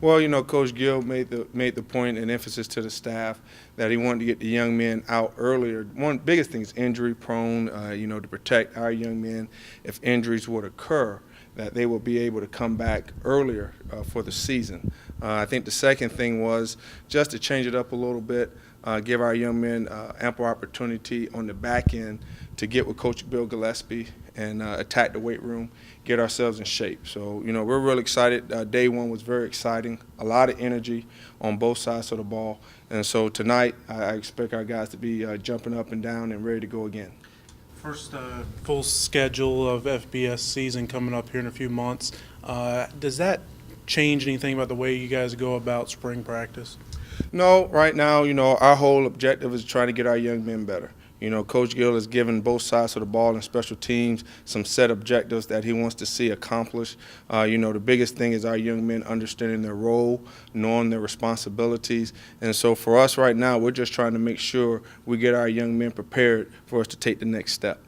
Well, Coach Gill made the point and emphasis to the staff that he wanted to get the young men out earlier. One biggest thing is injury prone, to protect our young men if injuries would occur, that they will be able to come back earlier for the season. I think the second thing was just to change it up a little bit, give our young men ample opportunity on the back end to get with Coach Bill Gillespie and attack the weight room, get ourselves in shape. So, we're really excited. Day one was very exciting, a lot of energy on both sides of the ball. And so tonight I expect our guys to be jumping up and down and ready to go again. First full schedule of FBS season coming up here in a few months. Does that change anything about the way you guys go about spring practice? No, right now, our whole objective is trying to get our young men better. Coach Gill has given both sides of the ball and special teams some set objectives that he wants to see accomplished. The biggest thing is our young men understanding their role, knowing their responsibilities. And so for us right now, we're just trying to make sure we get our young men prepared for us to take the next step.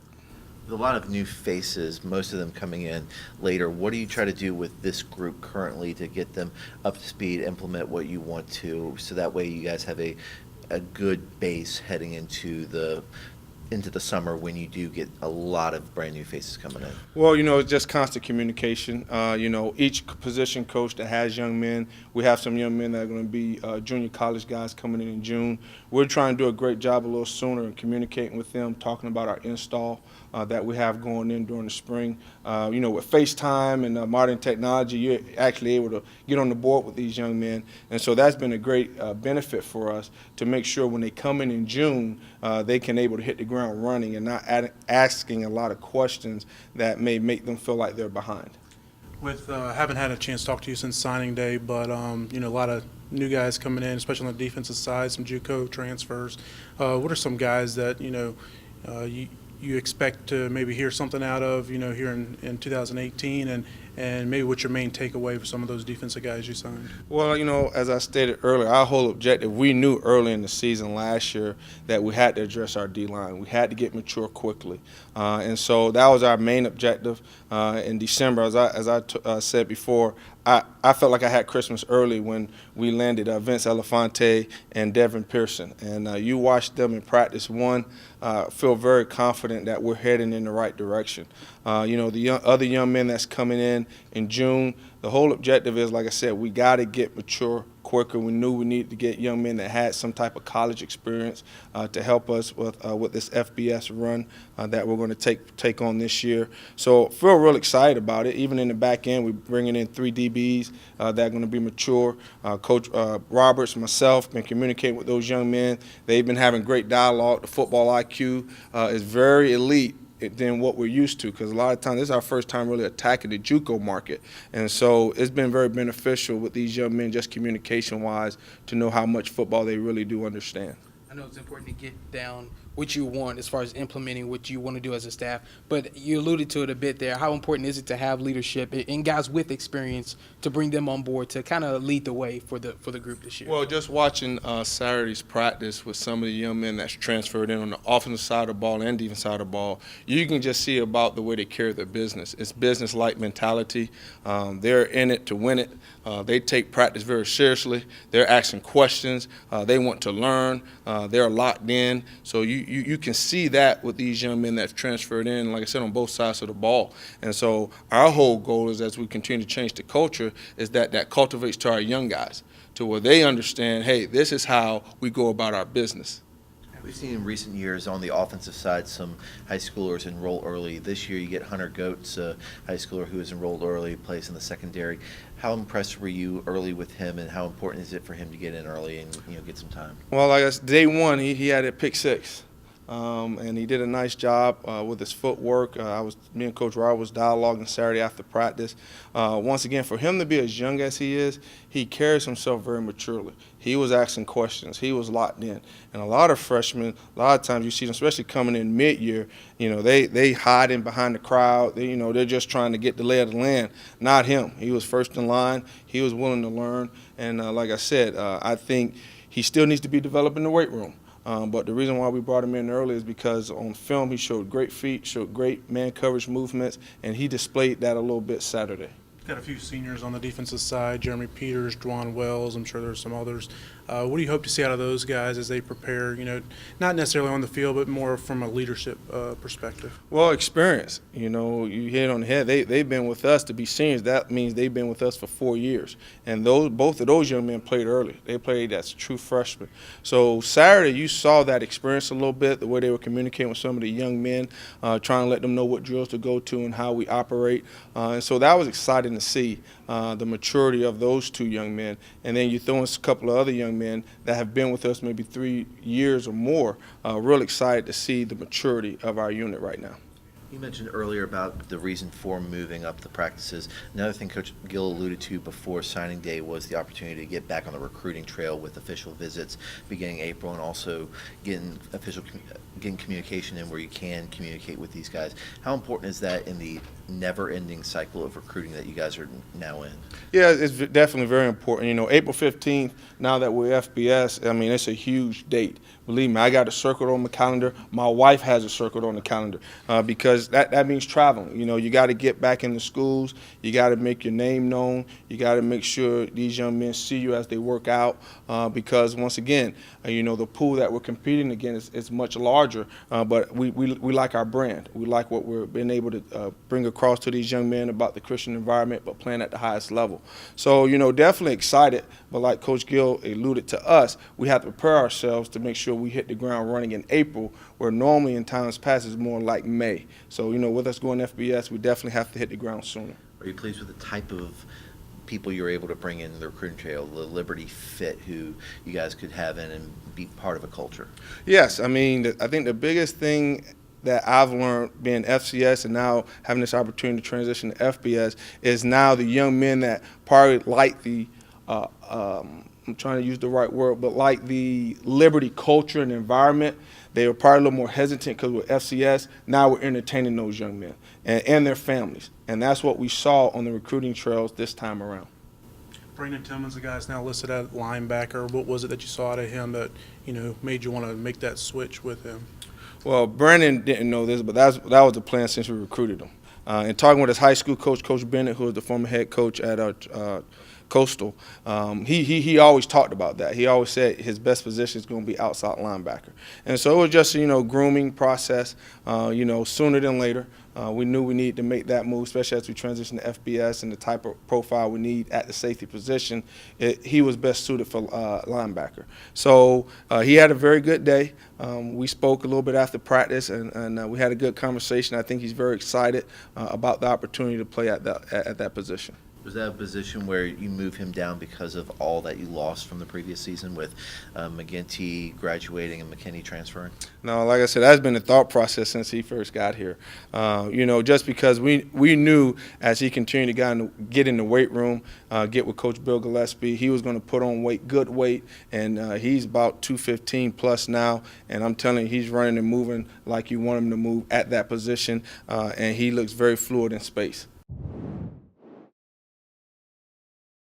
With a lot of new faces, most of them coming in later, what do you try to do with this group currently to get them up to speed, implement what you want to, so that way you guys have a good base heading into the summer when you do get a lot of brand new faces coming in? Well, it's just constant communication. Each position coach that has young men, we have some young men that are going to be junior college guys coming in June. We're trying to do a great job a little sooner in communicating with them, talking about our install that we have going in during the spring. With FaceTime and modern technology, you're actually able to get on the board with these young men. And so that's been a great benefit for us to make sure when they come in June, they can able to hit the ground running and not asking a lot of questions that may make them feel like they're behind. With haven't had a chance to talk to you since signing day, but a lot of new guys coming in, especially on the defensive side, some JUCO transfers. What are some guys that you expect to maybe hear something out of here in 2018, and maybe what's your main takeaway for some of those defensive guys you signed? Well, as I stated earlier, our whole objective, we knew early in the season last year that we had to address our D-line. We had to get mature quickly. And so that was our main objective in December. As I said before, I felt like I had Christmas early when we landed Vince Elefante and Devin Pearson. And you watched them in practice one, feel very confident that we're heading in the right direction. The other young men that's coming in June, the whole objective is, like I said, we got to get mature quicker. We knew we needed to get young men that had some type of college experience to help us with this FBS run that we're going to take on this year. So feel real excited about it. Even in the back end, we're bringing in 3 DBs that are going to be mature. Coach Roberts, myself, been communicating with those young men. They've been having great dialogue. The football IQ is very elite than what we're used to, because a lot of times this is our first time really attacking the JUCO market. And so it's been very beneficial with these young men, just communication-wise, to know how much football they really do understand. I know it's important to get down what you want as far as implementing what you want to do as a staff, but you alluded to it a bit there. How important is it to have leadership and guys with experience to bring them on board to kind of lead the way for the group this year? Well, just watching Saturday's practice with some of the young men that's transferred in on the offensive side of the ball and defensive side of the ball, you can just see about the way they carry their business. It's business-like mentality. They're in it to win it. They take practice very seriously. They're asking questions. They want to learn. They're locked in. So you can see that with these young men that's transferred in, like I said, on both sides of the ball. And so our whole goal is, as we continue to change the culture, is that cultivates to our young guys to where they understand, hey, this is how we go about our business. We've seen in recent years on the offensive side some high schoolers enroll early. This year you get Hunter Goetz, a high schooler who is enrolled early, plays in the secondary. How impressed were you early with him, and how important is it for him to get in early and get some time? Well, like I said, day one he had a pick 6. And he did a nice job with his footwork. Me and Coach Rob was dialoguing Saturday after practice. Once again, for him to be as young as he is, he carries himself very maturely. He was asking questions. He was locked in. And a lot of freshmen, a lot of times you see them, especially coming in mid-year, they hiding behind the crowd. They're just trying to get the lay of the land. Not him. He was first in line. He was willing to learn. And like I said, I think he still needs to be developed in the weight room. But the reason why we brought him in early is because on film he showed great feet, showed great man coverage movements, and he displayed that a little bit Saturday. Got a few seniors on the defensive side, Jeremy Peters, Dwan Wells. I'm sure there's some others. What do you hope to see out of those guys as they prepare, not necessarily on the field, but more from a leadership perspective? Well, experience. You hit it on the head. They've been with us to be seniors. That means they've been with us for 4 years. And both of those young men played early. They played as true freshmen. So Saturday, you saw that experience a little bit, the way they were communicating with some of the young men, trying to let them know what drills to go to and how we operate. And so that was exciting to see the maturity of those two young men. And then you throw in a couple of other young men that have been with us maybe 3 years or more. Real excited to see the maturity of our unit right now. You mentioned earlier about the reason for moving up the practices. Another thing Coach Gill alluded to before signing day was the opportunity to get back on the recruiting trail with official visits beginning April, and also getting communication in where you can communicate with these guys. How important is that in the never-ending cycle of recruiting that you guys are now in? Yeah, it's definitely very important. April 15th, now that we're FBS, I mean, it's a huge date. Believe me, I got it circled on the calendar. My wife has it circled on the calendar because that means traveling. You got to get back in the schools. You got to make your name known. You got to make sure these young men see you as they work out because, once again, the pool that we're competing against is much larger, but we like our brand. We like what we're being able to bring across to these young men about the Christian environment, but playing at the highest level. So, definitely excited, but like Coach Gill alluded to us, we have to prepare ourselves to make sure we hit the ground running in April, where normally in times past it's more like May. So, with us going FBS, we definitely have to hit the ground sooner. Are you pleased with the type of people you're able to bring in the recruiting trail, the Liberty fit, who you guys could have in and be part of a culture? Yes, I think the biggest thing that I've learned being FCS and now having this opportunity to transition to FBS is now the young men that probably like the I'm trying to use the right word, but like the Liberty culture and environment, they were probably a little more hesitant because we're FCS. Now we're entertaining those young men and their families. And that's what we saw on the recruiting trails this time around. Brandon Tillman's the guy that's now listed at linebacker. What was it that you saw out of him that, made you want to make that switch with him? Well, Brandon didn't know this, but that was the plan since we recruited him. And talking with his high school coach, Coach Bennett, who was the former head coach at Coastal, he always talked about that. He always said his best position is going to be outside linebacker. And so it was just a grooming process, sooner than later. We knew we needed to make that move, especially as we transition to FBS and the type of profile we need at the safety position. He was best suited for linebacker. So he had a very good day. We spoke a little bit after practice, and we had a good conversation. I think he's very excited about the opportunity to play at that position. Was that a position where you move him down because of all that you lost from the previous season with McGinty graduating and McKinney transferring? No, like I said, that's been the thought process since he first got here. Just because we knew as he continued to get in the weight room, get with Coach Bill Gillespie, he was going to put on weight, good weight, and he's about 215 plus now. And I'm telling you, he's running and moving like you want him to move at that position, and he looks very fluid in space.